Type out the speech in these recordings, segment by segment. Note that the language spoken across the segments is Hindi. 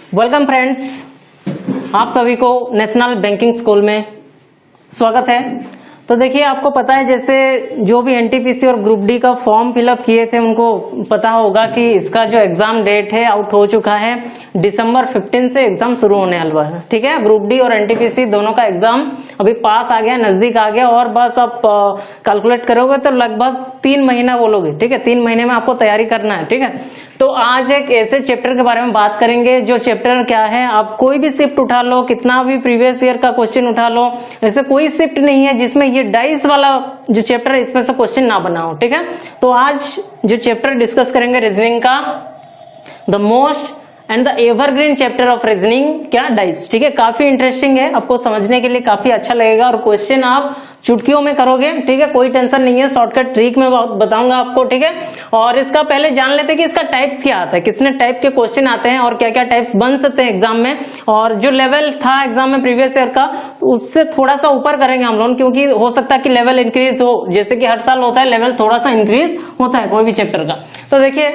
वेलकम फ्रेंड्स, आप सभी को नेशनल बैंकिंग स्कूल में स्वागत है। तो देखिए, आपको पता है जैसे जो भी एनटीपीसी और ग्रुप डी का फॉर्म फिलअप किए थे उनको पता होगा कि इसका जो एग्जाम डेट है आउट हो चुका है। दिसंबर 15 से एग्जाम शुरू होने वाला है। ठीक है, ग्रुप डी और एनटीपीसी दोनों का एग्जाम अभी पास आ गया, नजदीक आ गया और बस आप कैलकुलेट करोगे तो लगभग 3 महीना बोलोगे। ठीक है, 3 महीने में आपको तैयारी करना है। ठीक है, तो आज एक ऐसे चैप्टर के बारे में बात करेंगे जो चैप्टर क्या है, आप कोई भी शिफ्ट उठा लो, कितना भी प्रीवियस ईयर का क्वेश्चन उठा लो, ऐसे कोई शिफ्ट नहीं है जिसमें ये डाइस वाला जो चैप्टर है इसमें से क्वेश्चन ना बनाओ। ठीक है, तो आज जो चैप्टर डिस्कस करेंगे रीजनिंग का, the most and the evergreen chapter of reasoning, क्या डाइस। ठीक है, काफी इंटरेस्टिंग है, आपको समझने के लिए काफी अच्छा लगेगा और क्वेश्चन आप चुटकियों में करोगे। ठीक है, कोई टेंशन नहीं है, शॉर्टकट ट्रिक में बताऊंगा आपको। ठीक है, और इसका पहले जान लेते हैं कि इसका टाइप्स क्या आता है, कितने टाइप के क्वेश्चन आते हैं और क्या क्या टाइप्स बन सकते हैं एग्जाम में। और जो लेवल था एग्जाम में प्रीवियस ईयर का उससे थोड़ा सा ऊपर करेंगे हम लोग, क्योंकि हो सकता है कि लेवल इंक्रीज हो, जैसे कि हर साल होता है लेवल थोड़ा सा इंक्रीज होता है कोई भी चैप्टर का। तो देखिए,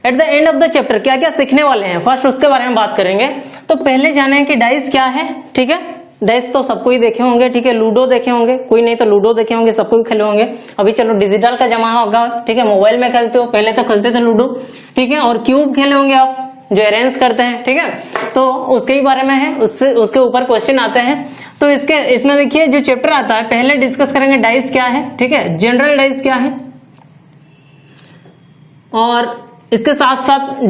at the end of the chapter क्या क्या सीखने वाले हैं, फर्स्ट उसके बारे में बात करेंगे। तो पहले जाने कि डाइस क्या है। ठीक है, डाइस तो सबको ही देखे होंगे। ठीक है, लूडो देखे होंगे, कोई नहीं तो लूडो देखे होंगे, सबको ही खेले होंगे। अभी चलो डिजिटल का जमाना होगा। ठीक है, मोबाइल में खेलते हो, पहले तो खेलते थे लूडो। ठीक है, और क्यूब खेले होंगे आप जो अरेंज करते हैं। ठीक है, तो उसके ही बारे में है, उसके ऊपर क्वेश्चन आते हैं। तो इसमें देखिए जो चैप्टर आता है पहले डिस्कस करेंगे डाइस क्या है। ठीक है, जनरल डाइस क्या है, और इसके साथ साथ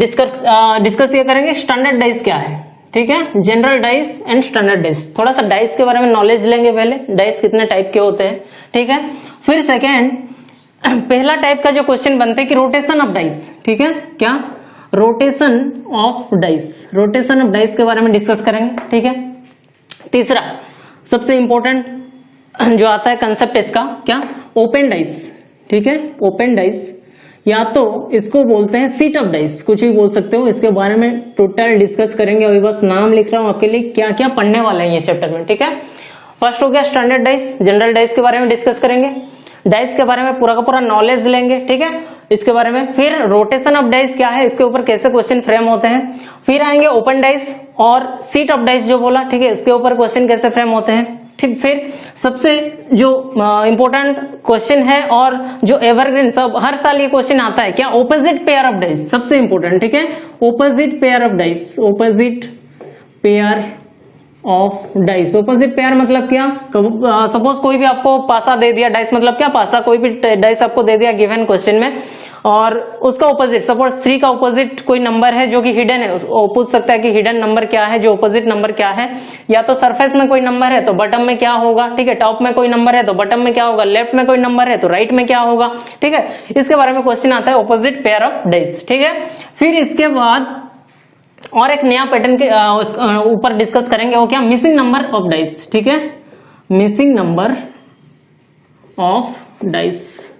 डिस्कस ये करेंगे स्टैंडर्ड डाइस क्या है। ठीक है, general dice and standard dice, थोड़ा सा डाइस के बारे में नॉलेज लेंगे पहले, डाइस कितने टाइप के होते हैं। ठीक है, फिर सेकेंड पहला टाइप का जो क्वेश्चन बनते हैं कि रोटेशन ऑफ डाइस। ठीक है, क्या rotation of dice, rotation of dice के बारे में डिस्कस करेंगे। ठीक है, तीसरा सबसे इंपॉर्टेंट जो आता है कंसेप्ट इसका, क्या ओपन डाइस। ठीक है, ओपन डाइस या तो इसको बोलते हैं सीट ऑफ डाइस, कुछ भी बोल सकते हो, इसके बारे में टोटल डिस्कस करेंगे। अभी बस नाम लिख रहा हूं आपके लिए, क्या क्या पढ़ने वाला है ये चैप्टर में। ठीक है, फर्स्ट हो गया स्टैंडर्ड डाइस, जनरल डाइस के बारे में डिस्कस करेंगे, डाइस के बारे में पूरा का पूरा नॉलेज लेंगे। ठीक है, इसके बारे में फिर रोटेशन ऑफ डाइस क्या है, इसके ऊपर कैसे क्वेश्चन फ्रेम होते हैं। फिर आएंगे ओपन डाइस और सीट ऑफ डाइस जो बोला। ठीक है, इसके ऊपर क्वेश्चन कैसे फ्रेम होते हैं। ठीक, फिर सबसे जो इंपॉर्टेंट क्वेश्चन है और जो एवरग्रीन सब हर साल ये क्वेश्चन आता है, क्या ऑपोजिट पेयर ऑफ डाइस, सबसे इंपॉर्टेंट। ठीक है, opposite pair of dice, opposite pair of dice. Opposite pair मतलब क्या, सपोज कोई भी आपको पासा दे दिया, डाइस मतलब क्या, पासा, कोई भी डाइस आपको दे दिया गिवन क्वेश्चन में, और उसका ऑपोजिट, सपोज 3 का ऑपोजिट कोई नंबर है जो कि हिडन है, वो पूछ सकता है कि हिडन नंबर क्या है, जो ऑपोजिट नंबर क्या है। या तो सरफेस में कोई नंबर है तो बॉटम में क्या होगा। ठीक है, टॉप में कोई नंबर है तो बॉटम में क्या होगा, लेफ्ट में कोई नंबर है तो राइट में क्या होगा। ठीक है, इसके बारे में क्वेश्चन आता है ऑपोजिट पेयर ऑफ डाइस। ठीक है, फिर इसके बाद और एक नया पैटर्न के ऊपर डिस्कस करेंगे, वो क्या, मिसिंग नंबर ऑफ डाइस। ठीक है, मिसिंग नंबर ऑफ डाइस।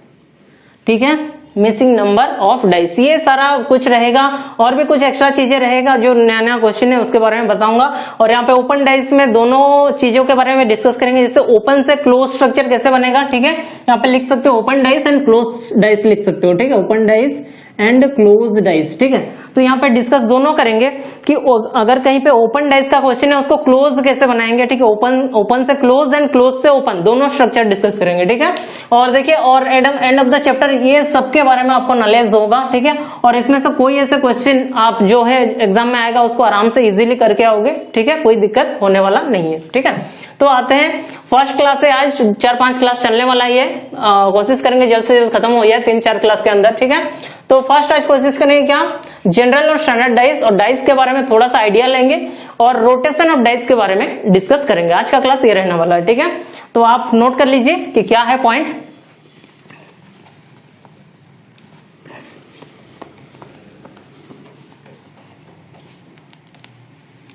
ठीक है, मिसिंग नंबर ऑफ डाइस, ये सारा कुछ रहेगा और भी कुछ एक्स्ट्रा चीजें रहेगा जो नया नया क्वेश्चन है उसके बारे में बताऊंगा। और यहाँ पे ओपन डाइस में दोनों चीजों के बारे में डिस्कस करेंगे, जैसे ओपन से क्लोज स्ट्रक्चर कैसे बनेगा। ठीक है, यहाँ पे लिख सकते हो open dice and close dice लिख सकते हो। ठीक है, open dice and close dice. ठीक है, तो यहाँ पे डिस्कस दोनों करेंगे कि अगर कहीं पे ओपन डाइस का क्वेश्चन है उसको क्लोज कैसे बनाएंगे। ठीक है, ओपन से क्लोज एंड क्लोज से ओपन, दोनों स्ट्रक्चर डिस्कस करेंगे। ठीक है, और देखिए और एंड ऑफ द चैप्टर ये सबके बारे में आपको नॉलेज होगा। ठीक है, और इसमें से कोई ऐसे क्वेश्चन आप जो है एग्जाम में आएगा उसको आराम से इजीली करके आओगे। ठीक है, कोई दिक्कत होने वाला नहीं है। ठीक है, तो आते हैं फर्स्ट क्लास है, आज 4-5 क्लास चलने वाला ही है, कोशिश करेंगे जल्द से जल्द खत्म हो जाए 3-4 क्लास के अंदर। ठीक है, तो फर्स्ट आज कोशिश करेंगे क्या, जनरल और स्टैंडर्ड डाइस और डाइस के बारे में थोड़ा सा आइडिया लेंगे और रोटेशन ऑफ डाइस के बारे में डिस्कस करेंगे। आज का क्लास ये रहने वाला है। ठीक है, तो आप नोट कर लीजिए कि क्या है पॉइंट।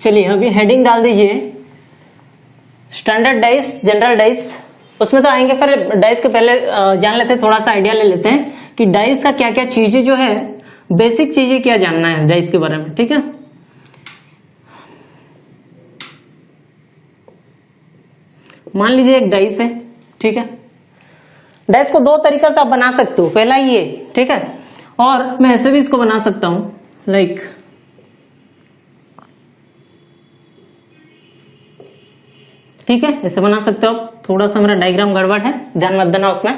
चलिए अभी हेडिंग डाल दीजिए, स्टैंडर्ड डाइस, जनरल डाइस, उसमें तो आएंगे, पर डाइस के पहले जान लेते हैं, थोड़ा सा आइडिया ले लेते हैं कि डाइस का क्या क्या चीजें जो है, बेसिक चीजें क्या जानना है डाइस के बारे में। ठीक है, मान लीजिए एक डाइस है। ठीक है, डाइस को 2 तरीका से आप बना सकते हो, पहला ये। ठीक है, और मैं ऐसे भी इसको बना सकता हूं, लाइक ठीक है, ऐसे बना सकते हो आप। थोड़ा सा मेरा डायग्राम गड़बड़ है, ध्यान मत देना उसमें।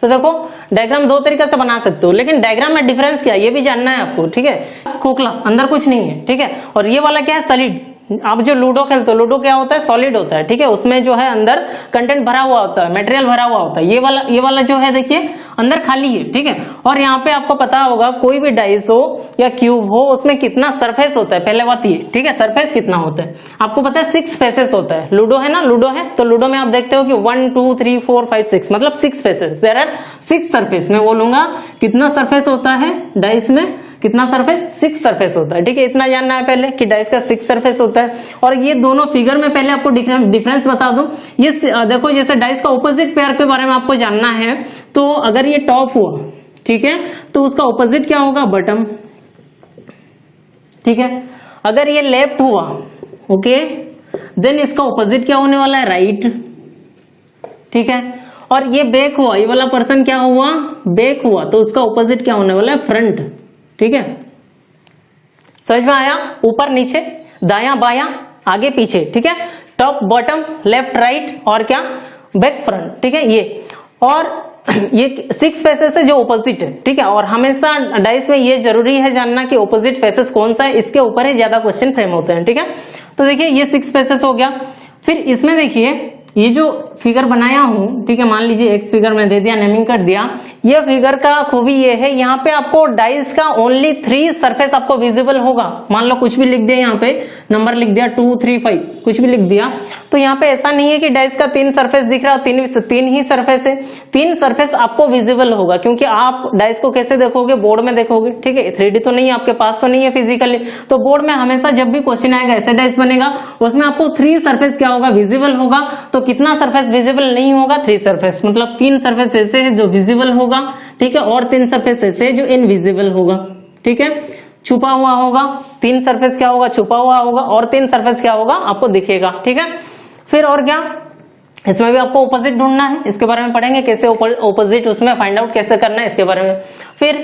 तो देखो डायग्राम दो तरीके से बना सकते हो, लेकिन डायग्राम में डिफरेंस क्या है ये भी जानना है आपको, ठीक है। खोखला, अंदर कुछ नहीं है, ठीक है, और ये वाला क्या है, सॉलिड। आप जो लूडो खेलते हो, लूडो क्या होता है, सॉलिड होता है, ठीक है, उसमें जो है अंदर कंटेंट भरा हुआ होता है, मटेरियल भरा हुआ होता है। ये वाला जो है देखिए अंदर खाली है, ठीक है। और यहाँ पे आपको पता होगा कोई भी डाइस हो या क्यूब हो उसमें कितना सरफेस होता है, पहले बात ये, ठीक है, सरफेस कितना होता है आपको पता है, 6 फेसेस होता है। लूडो है ना, लूडो है तो लूडो में आप देखते हो कि 1 2 3 4 5 6 मतलब 6 फेसेस, देयर आर 6 सरफेस। मैं बोलूंगा कितना सरफेस होता है डाइस में, कितना सरफेस, 6 सरफेस होता है, ठीक है। इतना जानना है पहले कि डाइस का 6 सरफेस होता है। और ये दोनों फिगर में पहले आपको डिफरेंस बता दूं। ये देखो जैसे डाइस का ऑपोजिट पेयर के बारे में आपको जानना है, तो अगर ये टॉप हुआ, ठीक है, तो उसका ऑपोजिट क्या होगा, बॉटम, ठीक है। अगर ये लेफ्ट हुआ, ओके, देन इसका ऑपोजिट क्या होने वाला है, राइट, ठीक है। और ये बैक हुआ, ये वाला पर्सन क्या हुआ, बैक हुआ, तो उसका ऑपोजिट क्या होने वाला है, फ्रंट, ठीक है। समझ में आया, ऊपर नीचे, दायां बायां, आगे पीछे, ठीक है, टॉप बॉटम, लेफ्ट राइट, और क्या, बैक फ्रंट, ठीक है। ये और ये 6 फेसेस है जो ऑपोजिट है, ठीक है। और हमेशा डाइस में ये जरूरी है जानना कि ऑपोजिट फेसेस कौन सा है, इसके ऊपर ही ज्यादा क्वेश्चन फ्रेम होते हैं, ठीक है। तो देखिए ये 6 फेसेस हो गया। फिर इसमें देखिए ये जो फिगर बनाया हूं, ठीक है, मान लीजिए एक्स फिगर में दे दिया, नेमिंग कर दिया। ये फिगर का खूबी ये है, यहाँ पे आपको डाइस का ओनली 3 सरफेस आपको विजिबल होगा। मान लो कुछ भी लिख दिया, यहाँ पे नंबर लिख दिया 2 3 5, कुछ भी लिख दिया, तो यहाँ पे ऐसा नहीं है कि डाइस का 3 सरफेस दिख रहा, 3 ही सरफेस है। 3 सरफेस आपको विजिबल होगा, क्योंकि आप डाइस को कैसे देखोगे, बोर्ड में देखोगे, ठीक है। 3D तो नहीं है आपके पास, तो नहीं है फिजिकली, तो बोर्ड में हमेशा जब भी क्वेश्चन आएगा ऐसे डाइस बनेगा, उसमें आपको 3 सरफेस क्या होगा, विजिबल होगा। तो कितना सरफेस विजिबल नहीं होगा, 3 सरफेस, मतलब 3 सरफेस ऐसे है जो विजिबल होगा, ठीक है, और 3 सरफेस ऐसे है जो इनविजिबल होगा, ठीक है, छुपा हुआ होगा। 3 सरफेस क्या होगा, छुपा हुआ होगा, और 3 सरफेस क्या होगा, आपको दिखेगा, ठीक है। फिर और क्या, इसमें भी आपको ऑपोजिट ढूंढना है, इसके बारे में पढ़ेंगे कैसे ऑपोजिट उसमें फाइंड आउट कैसे करना है, इसके बारे में। फिर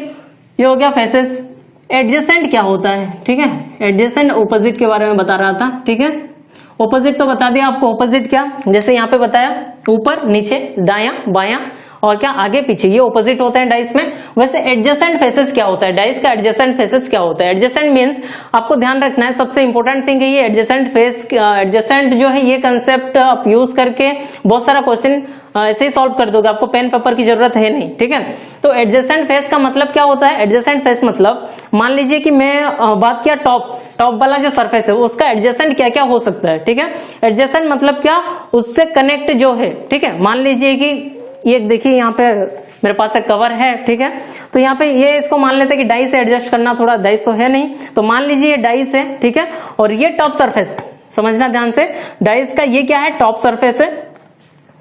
ये हो गया फेसेस। एडजेसेंट क्या होता है, ठीक है, एडजेसेंट ऑपोजिट के बारे में बता रहा था, ठीक है। ऑपोजिट तो बता दिया आपको, ऑपोजिट क्या, जैसे यहाँ पे बताया, ऊपर नीचे, दायां बायां, और क्या, आगे पीछे, ये ऑपोजिट होता है डाइस में। वैसे एडजेसेंट फेसेस क्या होता है, डाइस का एडजेसेंट फेसेस क्या होता है। एडजेसेंट मींस आपको ध्यान रखना है, सबसे इंपॉर्टेंट थिंग है ये एडजेसेंट फेस, एडजेसेंट जो है ये कंसेप्ट आप यूज करके बहुत सारा क्वेश्चन ऐसे ही सॉल्व कर दोगे, आपको पेन पेपर की जरूरत है नहीं, ठीक है। तो एडजेसेंट फेस का मतलब क्या होता है, एडजेसेंट फेस मतलब मान लीजिए कि मैं बात किया टॉप वाला जो सरफेस है उसका एडजेसेंट क्या क्या हो सकता है, ठीक है। एडजेसेंट मतलब क्या, उससे कनेक्ट जो है, ठीक है। मान लीजिए कि ये देखिए यहाँ पे मेरे पास एक कवर है, ठीक है, तो यहाँ पे ये इसको मान लेते हैं कि डाइस से एडजस्ट करना, थोड़ा डाइस तो है नहीं, तो मान लीजिए ये डाइस है, ठीक है, और ये टॉप सरफेस, समझना ध्यान से, डाइस का ये क्या है, टॉप सरफेस है।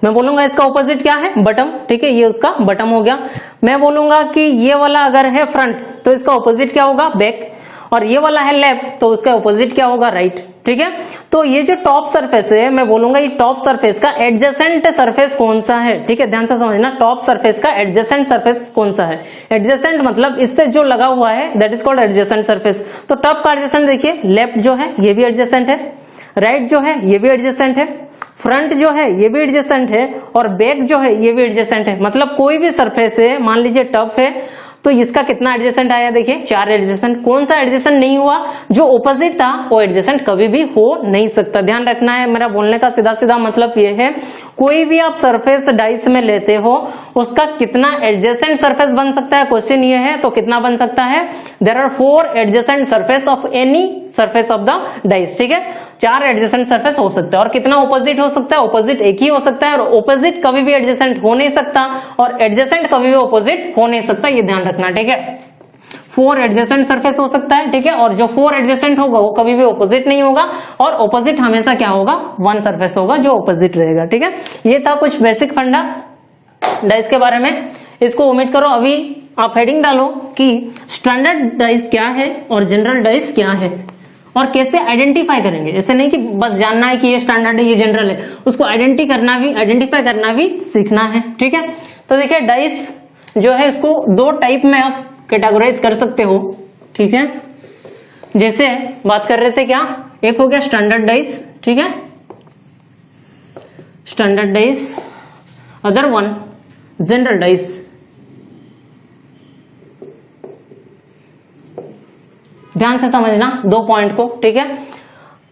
मैं बोलूंगा इसका ऑपोजिट क्या है, बटम, ठीक है, ये उसका बटम हो गया। मैं बोलूंगा कि ये वाला अगर है फ्रंट, तो इसका ऑपोजिट क्या होगा, बैक, और ये वाला है लेफ्ट, तो उसका ऑपोजिट क्या होगा, राइट, ठीक है। तो ये जो टॉप सरफेस है, मैं बोलूंगा ये टॉप सरफेस का एडजेसेंट सरफेस कौन सा है, ठीक है, ध्यान से समझना, टॉप सरफेस का एडजेसेंट सरफेस कौन सा है। एडजेसेंट मतलब इससे जो लगा हुआ है, that is called adjacent surface. तो टॉप का एडजेसेंट देखिए, लेफ्ट जो है ये भी एडजेसेंट है, राइट जो है ये भी एडजेसेंट है, फ्रंट जो है ये भी एडजेसेंट है, और बैक जो है ये भी एडजेसेंट है। मतलब कोई भी सरफेस है, मान लीजिए टफ है, तो इसका कितना एडजेसेंट आया, देखिए 4 एडजेसेंट। कौन सा एडजेसेंट नहीं हुआ, जो ऑपोजिट था वो एडजेसेंट कभी भी हो नहीं सकता। ध्यान रखना है, मेरा बोलने का सीधा सीधा मतलब ये है, कोई भी आप सरफेस डाइस में लेते हो उसका कितना एडजेसेंट सरफेस बन सकता है, क्वेश्चन ये है, तो कितना बन सकता है, there are 4 adjacent surface of any surface of the dice, ठीक है, 4 एडजेसेंट सरफेस हो सकता है। और कितना ऑपोजिट हो सकता है, ऑपोजिट एक ही हो सकता है, और ऑपोजिट कभी भी एडजेसेंट हो नहीं सकता, और एडजेसेंट कभी भी ऑपोजिट हो नहीं सकता, ये ध्यान रखना, ठीक है। 4 एडजेसेंट सरफेस हो सकता है, ठीक है, और जो 4 एडजेसेंट होगा वो कभी भी ऑपोजिट नहीं होगा, और ऑपोजिट हमेशा क्या होगा, 1 सरफेस होगा जो ऑपोजिट रहेगा, ठीक है। ये था कुछ बेसिक फंडा डाइस के बारे में, इसको ओमिट करो। अभी आप हेडिंग डालो कि स्टैंडर्ड डाइस क्या है और जनरल डाइस क्या है, और कैसे आइडेंटिफाई करेंगे। ऐसे नहीं कि बस जानना है कि ये स्टैंडर्ड है ये जनरल है, उसको आइडेंटिफाई करना भी सीखना है, ठीक है। तो देखिए डाइस जो है इसको 2 टाइप में आप कैटेगराइज कर सकते हो, ठीक है। जैसे बात कर रहे थे क्या, एक हो गया स्टैंडर्ड डाइस, ठीक है, standard dice, other one general dice. ध्यान से समझना दो पॉइंट को, ठीक है।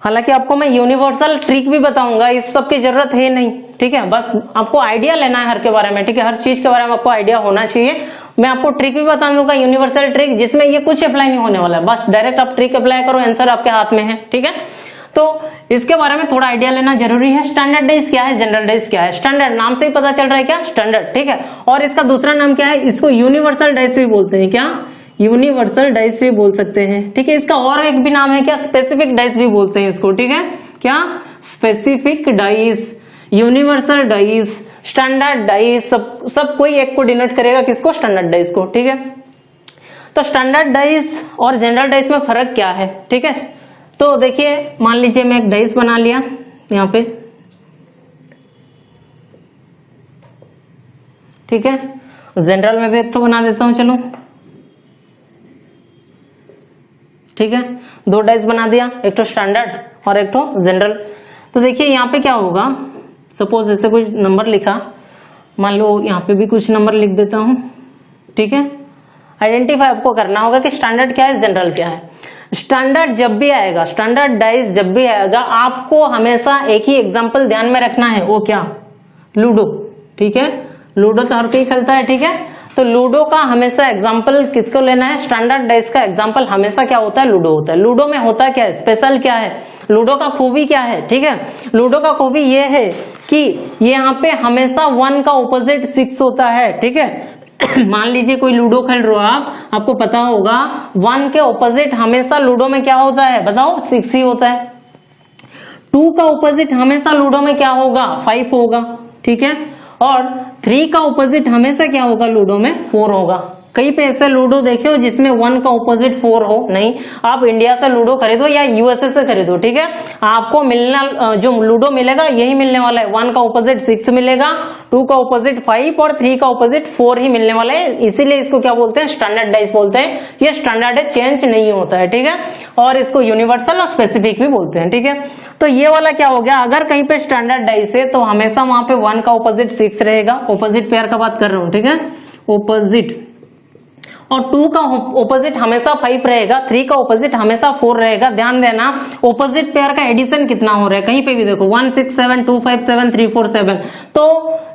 हालांकि आपको मैं यूनिवर्सल ट्रिक भी बताऊंगा, इस सब की जरूरत है नहीं, ठीक है। बस आपको आइडिया लेना है हर के बारे में, ठीक है। हर चीज के बारे में आपको आइडिया होना चाहिए। मैं आपको ट्रिक भी बता दूंगा, यूनिवर्सल ट्रिक, जिसमें ये कुछ अप्लाई नहीं होने वाला है। बस डायरेक्ट आप ट्रिक अप्लाई करो, आंसर आपके हाथ में है, ठीक है। तो इसके बारे में थोड़ा आइडिया लेना जरूरी है। स्टैंडर्ड डाइस क्या है, जनरल डाइस क्या है। स्टैंडर्ड नाम से ही पता चल रहा है क्या, स्टैंडर्ड, ठीक है। और इसका दूसरा नाम क्या है, इसको यूनिवर्सल डाइस भी बोलते हैं। क्या, यूनिवर्सल डाइस भी बोल सकते हैं, ठीक है। इसका और एक भी नाम है क्या, स्पेसिफिक डाइस भी बोलते हैं इसको, ठीक है। क्या, specific dice, universal dice, standard dice, सब कोई एक को डिनोट करेगा, किसको, स्टैंडर्ड डाइस को, ठीक है। तो स्टैंडर्ड डाइस और जनरल डाइस में फर्क क्या है, ठीक है। तो देखिए, मान लीजिए मैं एक डाइस बना लिया यहां पे, ठीक है। जनरल में भी एक तो बना देता हूं, चलो, ठीक है। दो डाइस बना दिया, एक तो स्टैंडर्ड और एक तो जनरल। तो देखिए यहाँ पे क्या होगा, सपोज ऐसे कुछ नंबर लिखा, मान लो यहाँ पे भी कुछ नंबर लिख देता हूं, ठीक है। आइडेंटिफाई आपको करना होगा कि स्टैंडर्ड क्या है, जनरल क्या है। स्टैंडर्ड जब भी आएगा, स्टैंडर्ड डाइस जब भी आएगा, आपको हमेशा एक ही एग्जांपल ध्यान में रखना है, वो क्या, लूडो, ठीक है। लूडो तो हर कोई खेलता है, ठीक है। तो लूडो का हमेशा एग्जांपल किसको लेना है, स्टैंडर्ड डाइस का एग्जांपल हमेशा क्या होता है, लूडो होता है। लूडो में होता क्या है, स्पेशल क्या है, लूडो का खूबी क्या है, ठीक है। लूडो का खूबी ये है कि यहाँ पे हमेशा 1 का ऑपोजिट 6 होता है, ठीक है। मान लीजिए कोई लूडो खेल रहे हो आप, आपको पता होगा 1 के ऑपोजिट हमेशा लूडो में क्या होता है, बताओ, 6 ही होता है। 2 का ऑपोजिट हमेशा लूडो में क्या होगा, 5 होगा, ठीक है। और 3 का ऑपोजिट हमेशा क्या होगा, लूडो में 4 होगा। कई पे ऐसे लूडो देखे हो जिसमें 1 का ऑपोजिट 4 हो, नहीं। आप इंडिया से लूडो खरीदो या यूएसए से खरीदो, ठीक है, आपको मिलना, जो लूडो मिलेगा यही मिलने वाला है। 1 का ऑपोजिट 6 मिलेगा, 2 का ऑपोजिट 5 और 3 का ऑपोजिट 4 ही मिलने वाला है। इसीलिए इसको क्या बोलते हैं, स्टैंडर्ड डाइस बोलते हैं। ये स्टैंडर्ड है, चेंज नहीं होता है, ठीक है। और इसको यूनिवर्सल और स्पेसिफिक भी बोलते हैं, ठीक है। तो ये वाला क्या हो गया, अगर कहीं पे स्टैंडर्ड डाइस है तो हमेशा वहां पे 1 का ऑपोजिट 6 रहेगा, ऑपोजिट पेयर का बात कर रहा हूं, ठीक है, ऑपोजिट। और 2 का ऑपोजिट हमेशा 5 रहेगा, 3 का ऑपोजिट हमेशा 4 रहेगा। ध्यान देना, ऑपोजिट पेयर का एडिशन कितना हो रहा है, कहीं पे भी देखो 1 6 7 2 5 7 3 4 7। तो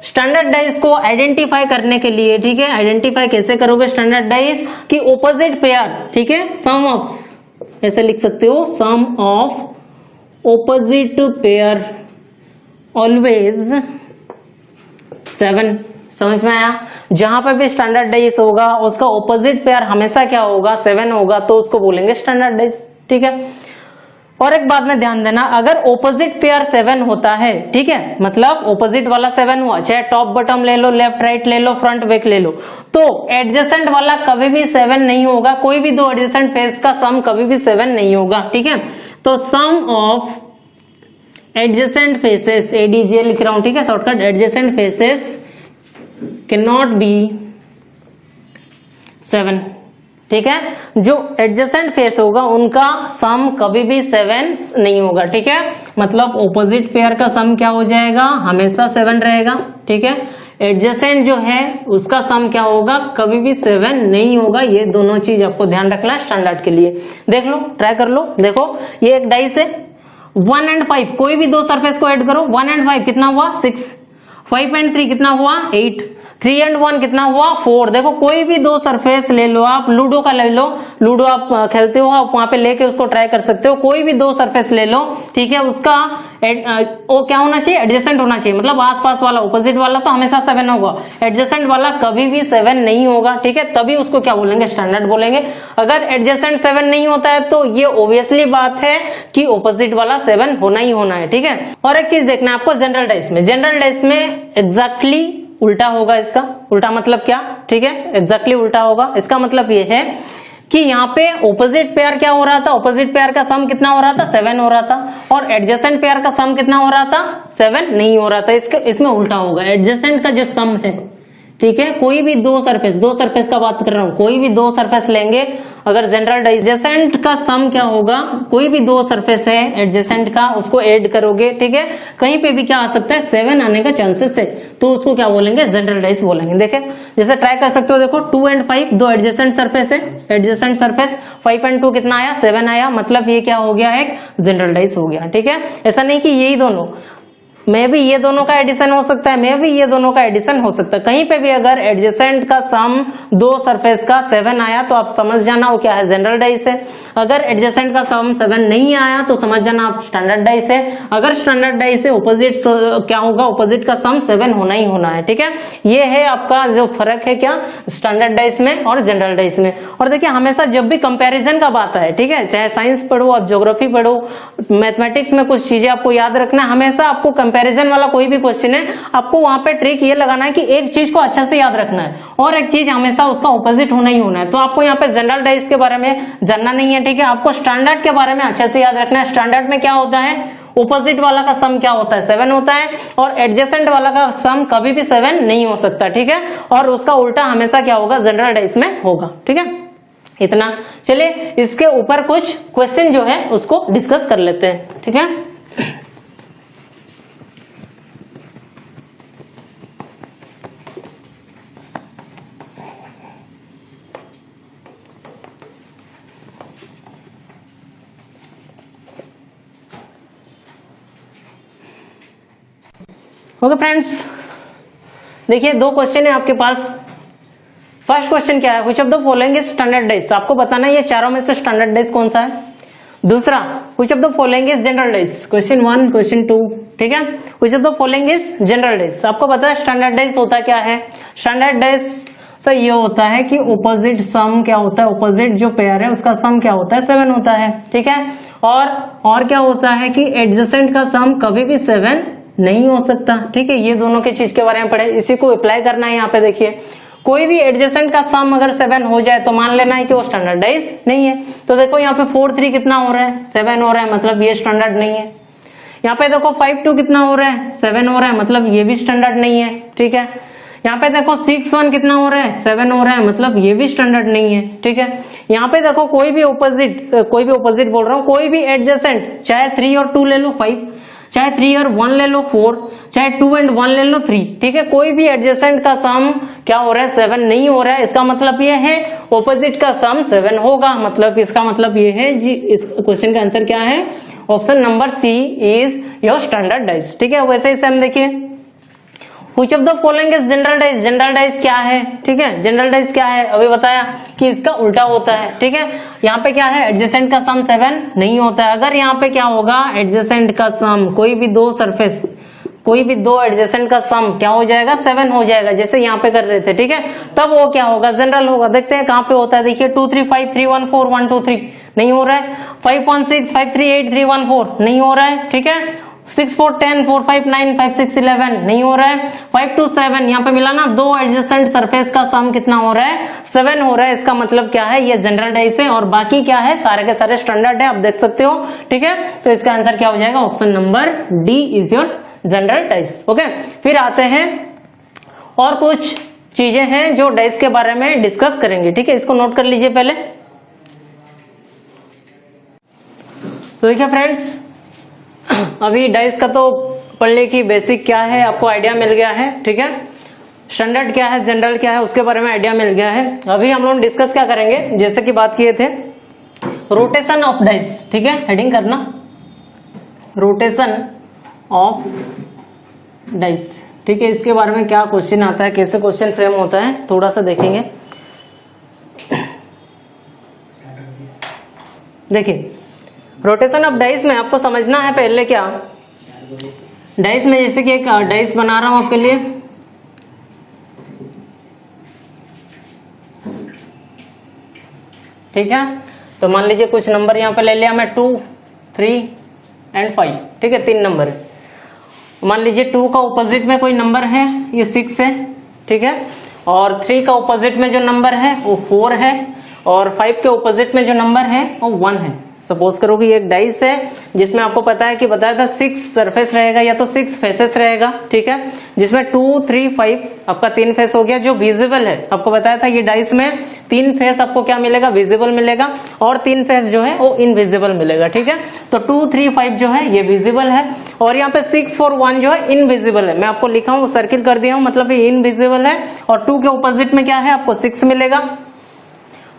स्टैंडर्ड डाइस को आइडेंटिफाई करने के लिए, ठीक है, आइडेंटिफाई कैसे करोगे स्टैंडर्ड डाइस की, ऑपोजिट पेयर, ठीक है, सम ऑफ, ऐसे लिख सकते हो, सम ऑफ ऑपोजिट पेयर ऑलवेज 7। समझ में आया। जहां पर भी स्टैंडर्ड डाइस होगा उसका ऑपोजिट पेयर हमेशा क्या होगा, 7 होगा, तो उसको बोलेंगे स्टैंडर्ड डाइस, ठीक है। और एक बात में ध्यान देना, अगर ऑपोजिट पेयर 7 होता है, ठीक है, मतलब ऑपोजिट वाला 7 हुआ, चाहे टॉप बॉटम ले लो, लेफ्ट राइट ले लो, फ्रंट बैक ले लो, तो एडजेसेंट वाला कभी भी 7 नहीं होगा। कोई भी दो एडजेसेंट फेस का सम कभी भी 7 नहीं होगा, ठीक है। तो सम ऑफ एडजेसेंट फेसेस, एडीजे लिख रहा हूं, ठीक है, shortcut, adjacent faces cannot be 7, ठीक है। जो एडजेसेंट फेस होगा उनका सम कभी भी 7 नहीं होगा, ठीक है। मतलब ऑपोजिट पेयर का सम क्या हो जाएगा, हमेशा 7 रहेगा, ठीक है। एडजेसेंट जो है उसका सम क्या होगा, कभी भी 7 नहीं होगा। ये दोनों चीज आपको ध्यान रखना है स्टैंडर्ड के लिए। देख लो, ट्राई कर लो, देखो ये एक डाइस है, 1 and 5, कोई भी दो सरफेस को ऐड करो, 1 and 5 कितना हुआ, 6, 5 and 3 कितना हुआ, 8, 3 and 1 कितना हुआ, 4। देखो कोई भी दो सरफेस ले लो, आप लूडो का ले लो, लूडो आप खेलते हो, आप वहां पे लेके उसको ट्राई कर सकते हो। कोई भी दो सरफेस ले लो, ठीक है, उसका वो क्या होना चाहिए, एडजेसेंट होना चाहिए, मतलब आसपास वाला, ऑपोजिट वाला तो हमेशा 7 होगा, एडजेसेंट वाला कभी भी 7 नहीं होगा, ठीक है। तभी उसको क्या बोलेंगे, स्टैंडर्ड बोलेंगे। अगर एडजेसेंट 7 नहीं होता है तो ये ऑब्वियसली बात है कि ऑपोजिट वाला 7 होना ही होना है, ठीक है। और एक चीज देखना है आपको जनरल डाइस में, जनरल डाइस में एग्जैक्टली उल्टा होगा इसका। उल्टा मतलब क्या, ठीक है, एग्जैक्टली उल्टा होगा। इसका मतलब ये है कि यहाँ पे ऑपोजिट पेयर क्या हो रहा था, ऑपोजिट पेयर का सम कितना हो रहा था, 7 हो रहा था, और एडजेसेंट पेयर का सम कितना हो रहा था, 7 नहीं हो रहा था। इसमें उल्टा होगा, एडजेसेंट का जो सम है ठीक है, कोई भी दो सरफेस का बात कर रहा हूं, कोई भी दो सरफेस लेंगे, अगर जनरल एडजेसेंट का सम क्या होगा, कोई भी दो सरफेस है एडजेसेंट का, उसको ऐड करोगे, ठीक है, कहीं पे भी क्या आ सकता है 7 आने का चांसेस है, तो उसको क्या बोलेंगे, जनरल डाइस बोलेंगे। देखे जैसे ट्राई कर सकते हो, देखो 2 और 5 दो एडजेसेंट सरफेस है, एडजेसेंट सरफेस 5 और 2 कितना आया, 7 आया, मतलब ये क्या हो गया, एक जनरल डाइस हो गया। ठीक है, ऐसा नहीं कि यही दोनों, में भी ये दोनों का एडिशन हो सकता है, में भी ये दोनों का एडिशन हो सकता है, कहीं पे भी अगर एडजेसेंट का सम दो सरफेस का 7 आया तो आप समझ जाना वो क्या है, जनरल डाइस है। अगर एडजेसेंट का सम 7 नहीं आया तो समझ जाना आप स्टैंडर्ड डाइस है। अगर स्टैंडर्ड डाइस है, ऑपोजिट क्या होगा, ऑपोजिट का सम 7 होना ही होना है। ठीक है, ये है आपका जो फर्क है क्या, स्टैंडर्ड डाइस में और जनरल डाइस में। और देखिए हमेशा जब भी कंपैरिजन का बात है, ठीक है, चाहे साइंस पढ़ो, आप ज्योग्राफी पढ़ो, मैथमेटिक्स में कुछ चीजें आपको याद रखना है, हमेशा आपको कंपैरिजन वाला कोई भी क्वेश्चन है, आपको वहां पे ट्रिक ये लगाना है कि एक चीज को अच्छा से याद रखना है और एक चीज हमेशा उसका ऑपोजिट होना ही होना है। तो आपको यहाँ पे जनरल डाइस के बारे में जानना नहीं है, ठीक है, आपको स्टैंडर्ड के बारे में अच्छे से याद रखना है। स्टैंडर्ड में क्या होता है, ऑपोजिट वाला का सम क्या होता है, 7 होता है, और एडजेसेंट वाला का सम कभी भी 7 नहीं हो सकता। ठीक है, और उसका उल्टा हमेशा क्या होगा, जनरल डाइस में होगा। ठीक है, इतना। चलिए इसके ऊपर कुछ क्वेश्चन जो है उसको डिस्कस कर लेते हैं। ठीक है, ओके फ्रेंड्स, देखिए दो क्वेश्चन है आपके पास। फर्स्ट क्वेश्चन क्या है, which of the following is standard dice, आपको बताना है ये चारों में से स्टैंडर्ड डाइस कौन सा है। दूसरा, which of the following is general dice, question 1 question 2। ठीक है, which of the following is general dice, आपको पता है स्टैंडर्ड डाइस होता क्या है। स्टैंडर्ड डाइस से ये होता है कि ऑपोजिट सम क्या होता है, ऑपोजिट जो पेयर है उसका सम क्या होता है, 7 होता है। ठीक है, और क्या होता है कि एडजेसेंट का सम कभी भी 7 नहीं हो सकता। ठीक है, ये दोनों की चीज के बारे में पढ़े, इसी को अप्लाई करना है। यहाँ पे देखिए कोई भी एडजेसेंट का सम अगर 7 हो जाए तो मान लेना है कि वो स्टैंडर्ड डाइस नहीं है। तो देखो यहाँ पे 4 3 कितना हो रहा है, 7 हो रहा है, मतलब ये स्टैंडर्ड नहीं है। यहाँ पे देखो 5 2 कितना हो रहा है, 7 हो रहा है, मतलब ये भी स्टैंडर्ड नहीं है। ठीक है, यहाँ पे देखो 6 1 कितना हो रहा है, 7 हो रहा है, मतलब ये भी स्टैंडर्ड नहीं है। ठीक है, यहाँ पे देखो कोई भी ऑपोजिट बोल रहा हूँ, कोई भी एडजेसेंट, चाहे 3 और 2 ले लो 5, चाहे 3 और 1 ले लो 4, चाहे 2 और 1 ले लो 3। ठीक है, कोई भी एडजेसेंट का सम क्या हो रहा है, 7 नहीं हो रहा है। इसका मतलब ये है ऑपोजिट का सम 7 होगा, मतलब इसका मतलब ये है जी, इस क्वेश्चन का आंसर क्या है, option number C is your standard dice. ठीक है, वैसे ही सेम देखिए, which of the following is general dice, general dice क्या है। ठीक है, जनरल डाइस क्या है, अभी बताया कि इसका उल्टा होता है। ठीक है, यहाँ पे क्या है, एडजेसेंट का सम 7 नहीं होता है। अगर यहाँ पे क्या होगा, एडजेसेंट का सम, कोई भी दो सरफेस, कोई भी दो एडजेसेंट का सम क्या हो जाएगा, 7 हो जाएगा, जैसे यहाँ पे कर रहे थे। ठीक है, तब वो क्या होगा, जनरल होगा। देखते हैं कहाँ पे होता है, देखिए 2 3 5 3 1 4 1 2 3 नहीं हो रहा है, 5 1 6 5 3 8 3 1 4 नहीं हो रहा है। ठीक है, 6 4 10 4 5 9 5 6 11 नहीं हो रहा है, 5 2 7 यहाँ पे मिला ना, दो एडजेसेंट सरफेस का सम कितना हो रहा है, 7 हो रहा है। इसका मतलब क्या है, ये जनरल डाइस है, और बाकी क्या है, सारे के सारे स्टैंडर्ड है, आप देख सकते हो। ठीक है, तो इसका आंसर क्या हो जाएगा, option number D is your general dice. Okay, फिर आते हैं और कुछ चीजें हैं जो डाइस के बारे में डिस्कस करेंगे। ठीक है, इसको नोट कर लीजिए पहले। तो देखिए फ्रेंड्स, अभी डाइस का तो पढ़ने की बेसिक क्या है आपको आइडिया मिल गया है। ठीक है, स्टैंडर्ड क्या है, जनरल क्या है, उसके बारे में आइडिया मिल गया है। अभी हम लोग डिस्कस क्या करेंगे, जैसे कि बात किए थे रोटेशन ऑफ डाइस। ठीक है, हेडिंग करना, रोटेशन ऑफ डाइस। ठीक है, इसके बारे में क्या क्वेश्चन आता है, कैसे क्वेश्चन फ्रेम होता है, थोड़ा सा देखेंगे। देखिए रोटेशन ऑफ डाइस में आपको समझना है पहले क्या, डाइस में जैसे कि एक डाइस बना रहा हूं आपके लिए, ठीक है, तो मान लीजिए कुछ नंबर यहां पे ले लिया मैं, 2 3 एंड 5। ठीक है, 3 नंबर है। मान लीजिए 2 का ऑपोजिट में कोई नंबर है, ये 6 है। ठीक है, और 3 का ऑपोजिट में जो नंबर है वो 4 है, और 5 के ऑपोजिट में जो नंबर है वो 1 है। सपोज करो कि एक डाइस है जिसमें आपको पता है कि बताया था 6 सरफेस रहेगा या तो 6 फेसेस रहेगा, ठीक है, जिसमें 2, 3, 5 आपका 3 फेस हो गया जो विजिबल है। आपको बताया था ये डाइस में 3 फेस आपको क्या मिलेगा, विजिबल मिलेगा, और 3 फेस जो है वो इनविजिबल मिलेगा, ठीक है। तो 2, 3, 5 जो है ये विजिबल है, और यहाँ पे 6, 4, 1 जो है इनविजिबल है। मैं आपको लिखा हूँ, सर्किल कर दिया हूँ, मतलब ये इनविजिबल है। और 2 के ऑपोजिट में क्या है, आपको 6 मिलेगा।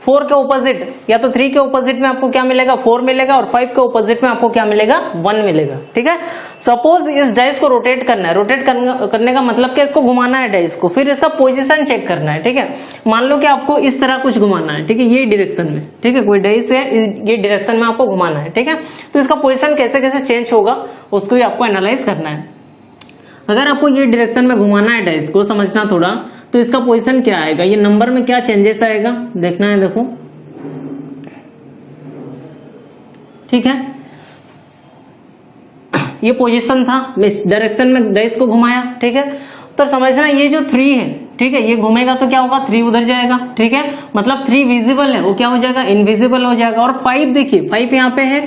4 के ऑपोजिट या तो 3 के ऑपोजिट में आपको क्या मिलेगा, 4 मिलेगा, और 5 के ऑपोजिट में आपको क्या मिलेगा, 1 मिलेगा, ठीक है। सपोज इस डाइस को रोटेट करना है, रोटेट करने का मतलब क्या, इसको घुमाना है डाइस को, फिर इसका पोजीशन चेक करना है, ठीक है। मान लो कि आपको इस तरह कुछ घुमाना है, ठीक है, ये डायरेक्शन में, ठीक है, कोई डाइस है ये डायरेक्शन में आपको घुमाना है, ठीक है। तो इसका पोजीशन कैसे कैसे चेंज होगा उसको भी आपको एनालाइज करना है। अगर आपको ये डायरेक्शन में घुमाना है डाइस को, समझना थोड़ा, तो इसका पोजीशन क्या आएगा, ये नंबर में क्या चेंजेस आएगा देखना है, देखो, ठीक है। ये पोजीशन था, इस डायरेक्शन में डाइस को घुमाया, ठीक है। तो समझना ये जो 3 है, ठीक है, ये घूमेगा तो क्या होगा, 3 उधर जाएगा, ठीक है, मतलब 3 विजिबल है, वो क्या हो जाएगा, इनविजिबल हो जाएगा। और 5 देखिए, 5 यहाँ पे है,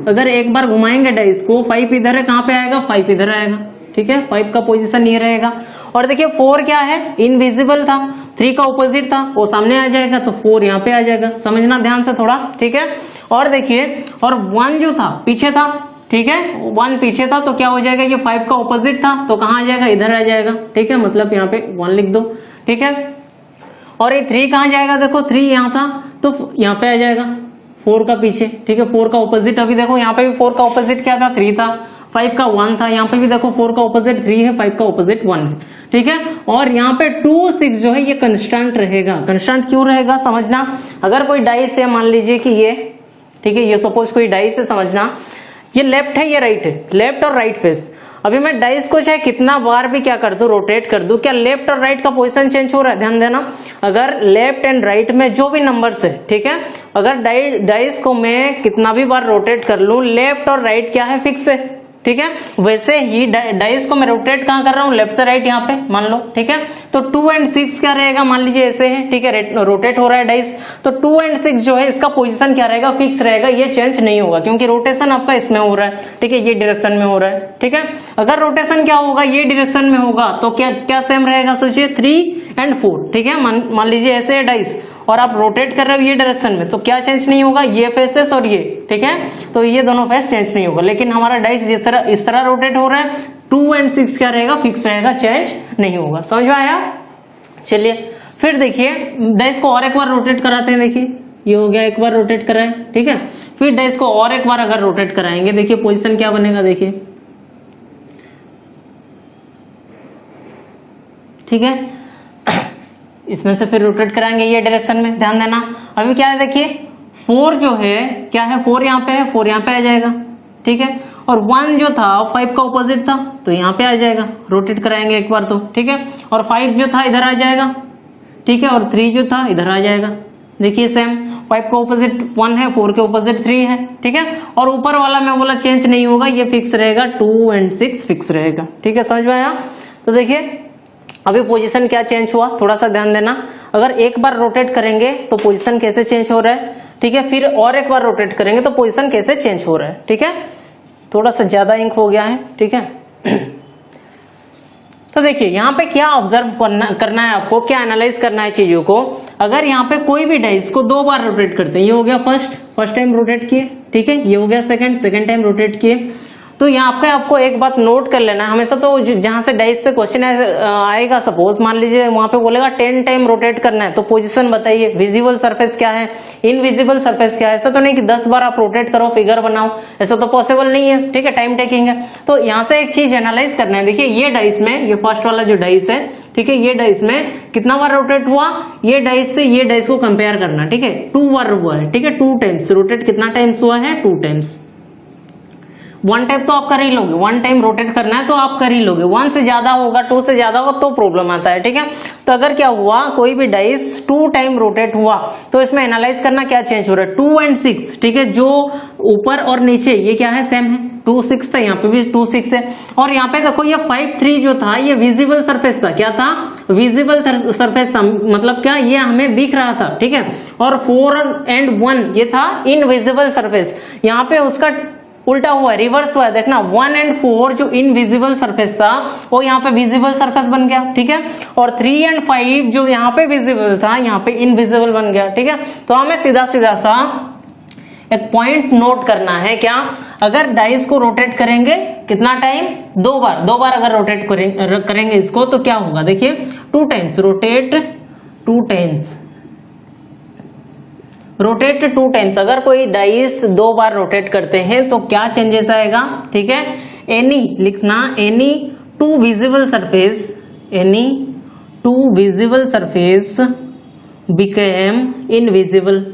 अगर एक बार घुमाएंगे डाइस को, 5 इधर है, कहां पे आएगा, 5 इधर आएगा, ठीक है, 5 का पोजीशन ये रहेगा। और देखिए 4 क्या है, इनविजिबल था, 3 का ऑपोजिट था, वो सामने आ जाएगा, तो 4 यहाँ पे आ जाएगा, समझना ध्यान से थोड़ा, ठीक है। और देखिए, और 1 जो था पीछे था, ठीक है, 1 पीछे था, तो क्या हो जाएगा, ये 5 का ऑपोजिट था, तो कहाँ आ जाएगा, इधर आ जाएगा, ठीक है, मतलब यहाँ पे 1 लिख दो, ठीक है। और ये 3 कहाँ जाएगा, देखो 3 यहाँ था, तो यहाँ पे आ जाएगा 4 का पीछे, ठीक है। 4 का ऑपोजिट, अभी देखो यहाँ पे भी 4 का ऑपोजिट क्या था, 3 था, 5 का 1 था, यहाँ पे भी देखो 4 का ऑपोजिट 3 है, 5 का ऑपोजिट 1 है, ठीक है। और यहाँ पे 2, 6 जो है ये कंस्टेंट रहेगा। कंस्टेंट क्यों रहेगा, समझना, अगर कोई डाइस है, मान लीजिए कि ये, ठीक है, ये सपोज कोई डाइस है, समझना, ये लेफ्ट है, ये राइट है, लेफ्ट और राइट फेस। अभी मैं डाइस को चाहे कितना बार भी क्या कर दूं, रोटेट कर दूं, क्या लेफ्ट और राइट का पोजीशन चेंज हो रहा है, ध्यान देना। अगर लेफ्ट एंड राइट में जो भी नंबर्स है, ठीक है, अगर डाइस को मैं कितना भी बार रोटेट कर लूं, लेफ्ट और राइट क्या है, फिक्स है, ठीक है। वैसे ही डाइस को मैं रोटेट कहां कर रहा हूं, लेफ्ट से राइट, यहाँ पे मान लो, ठीक है। तो 2 और 6 क्या रहेगा, मान लीजिए ऐसे है, ठीक है, रोटेट हो रहा है डाइस, तो 2 और 6 जो है इसका पोजीशन क्या रहेगा, फिक्स रहेगा, ये चेंज नहीं होगा, क्योंकि रोटेशन आपका इसमें हो रहा है, ठीक है, ये डायरेक्शन में हो रहा है, ठीक है। अगर रोटेशन क्या होगा, ये डायरेक्शन में होगा, तो क्या क्या सेम रहेगा, सोचिए 3 और 4, ठीक है। मान लीजिए ऐसे है डाइस, और आप रोटेट कर रहे हो ये डायरेक्शन में, तो क्या चेंज नहीं होगा, ये फेसेस और ये, ठीक है, तो ये दोनों फेस चेंज नहीं होगा। लेकिन हमारा डाइस इस तरह रोटेट हो रहा है, 2 और 6 क्या रहेगा, फिक्स रहेगा, चेंज नहीं होगा। समझ में आया, चलिए फिर देखिए डाइस को और एक बार रोटेट कराते हैं। देखिए ये हो गया, एक बार रोटेट कराएं, ठीक है। फिर डाइस को और एक बार अगर रोटेट कराएंगे, देखिए पोजीशन क्या बनेगा, देखिए, ठीक है। इसमें से फिर रोटेट कराएंगे ये डायरेक्शन में, ध्यान देना। अभी क्या है, देखिए 4 जो है क्या है, 4 यहाँ पे है, 4 यहाँ पे आ जाएगा, ठीक है। और 1 जो था 5 का ऑपोजिट था, तो यहाँ पे आ जाएगा, रोटेट कराएंगे एक बार तो, ठीक है। और 5 जो था इधर आ जाएगा, ठीक है, और 3 जो था इधर आ जाएगा। देखिए सेम, 5 का ऑपोजिट 1 है, 4 के ऑपोजिट 3 है, ठीक है। और ऊपर वाला मैं बोला चेंज नहीं होगा, ये फिक्स रहेगा, 2 और 6 फिक्स रहेगा, ठीक है, समझ में आया। तो देखिए अभी पोजीशन क्या चेंज हुआ, थोड़ा सा ध्यान देना। अगर एक बार रोटेट करेंगे तो पोजीशन कैसे चेंज हो रहा है, ठीक है, फिर और एक बार रोटेट करेंगे तो पोजीशन कैसे चेंज हो रहा है, ठीक है। थोड़ा सा ज्यादा इंक हो गया है, ठीक है। तो देखिए यहाँ पे क्या ऑब्जर्व करना है आपको, क्या एनालाइज करना है चीजों को। अगर यहाँ पे कोई भी डाइस को 2 बार रोटेट करते हैं, ये हो गया फर्स्ट टाइम रोटेट किए, ठीक है, ये हो गया सेकंड टाइम रोटेट किए, तो यहाँ पे आपको एक बात नोट कर लेना है हमेशा। तो जहां से डाइस से क्वेश्चन आएगा, सपोज मान लीजिए वहां पे बोलेगा 10 टाइम रोटेट करना है, तो पोजीशन बताइए, विजिबल सरफेस क्या है, इनविजिबल सरफेस क्या है। ऐसा तो नहीं कि 10 बार आप रोटेट करो फिगर बनाओ, ऐसा तो पॉसिबल नहीं है, ठीक है, टाइम टेकिंग है। तो यहाँ से एक चीज एनालाइज करना है। देखिए ये डाइस में, ये फर्स्ट वाला जो डाइस है, ठीक है, ये डाइस में कितना बार रोटेट हुआ, ये डाइस से ये डाइस को कंपेयर करना, ठीक है, 2 बार हुआ है, ठीक है, 2 टाइम्स रोटेट कितना टाइम्स हुआ है, 2 टाइम्स। 1 टाइम तो आप कर ही लोगे, 1 टाइम रोटेट करना है तो आप कर ही लोगे। 1 से ज्यादा होगा, 2 से ज्यादा होगा तो प्रॉब्लम आता है, ठीक है। तो अगर क्या हुआ, कोई भी डाइस 2 टाइम रोटेट हुआ, तो इसमें एनालाइज करना क्या चेंज हो रहा है, 2 और 6, ठीक है, जो ऊपर और नीचे ये क्या है, सेम है, 2 6 था, यहाँ पे भी 2 6 है। और यहाँ पे देखो ये 5 3 जो था ये विजिबल सरफेस था। क्या था? विजिबल सरफेस था, मतलब क्या, ये हमें दिख रहा था, ठीक है। और 4 and 1 ये था इनविजिबल सरफेस। यहाँ पे उसका उल्टा हुआ है, रिवर्स हुआ है, देखना 1 and 4 जो इनविजिबल सरफेस था वो यहाँ पे विजिबल सरफेस बन गया, ठीक है। और 3 and 5 जो यहाँ पे विजिबल था यहाँ पे इनविजिबल बन गया, ठीक है। तो हमें सीधा सीधा सा एक पॉइंट नोट करना है, क्या, अगर डाइस को रोटेट करेंगे कितना टाइम, 2 बार अगर रोटेट करेंगे इसको तो क्या होगा, देखिए 2 times rotate 2 times rotate 2 times. अगर कोई डाइस 2 बार रोटेट करते हैं तो क्या चेंजेस आएगा, ठीक है। एनी लिखना, any 2 visible surface, any 2 visible surface became invisible,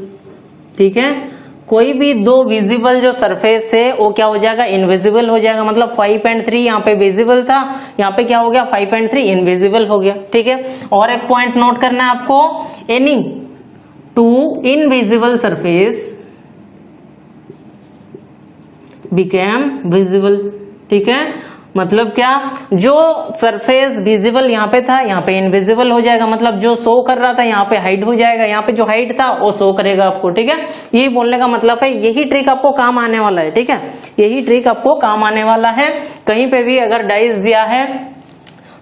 ठीक है। कोई भी 2 विजिबल जो सरफेस है वो क्या हो जाएगा, इनविजिबल हो जाएगा। मतलब 5 and 3 यहाँ पे विजिबल था, यहाँ पे क्या हो गया, 5 and 3 इनविजिबल हो गया, ठीक है। और एक पॉइंट नोट करना है आपको, any 2 invisible surface became visible, ठीक है। मतलब क्या, जो सरफेस विजिबल यहाँ पे था यहाँ पे इनविजिबल हो जाएगा। मतलब जो शो कर रहा था यहाँ पे हाइड हो जाएगा, यहाँ पे जो हाइड था वो शो करेगा आपको, ठीक है। यही बोलने का मतलब है, यही ट्रिक आपको काम आने वाला है, ठीक है। यही ट्रिक आपको काम आने वाला है। कहीं पे भी अगर डाइस दिया है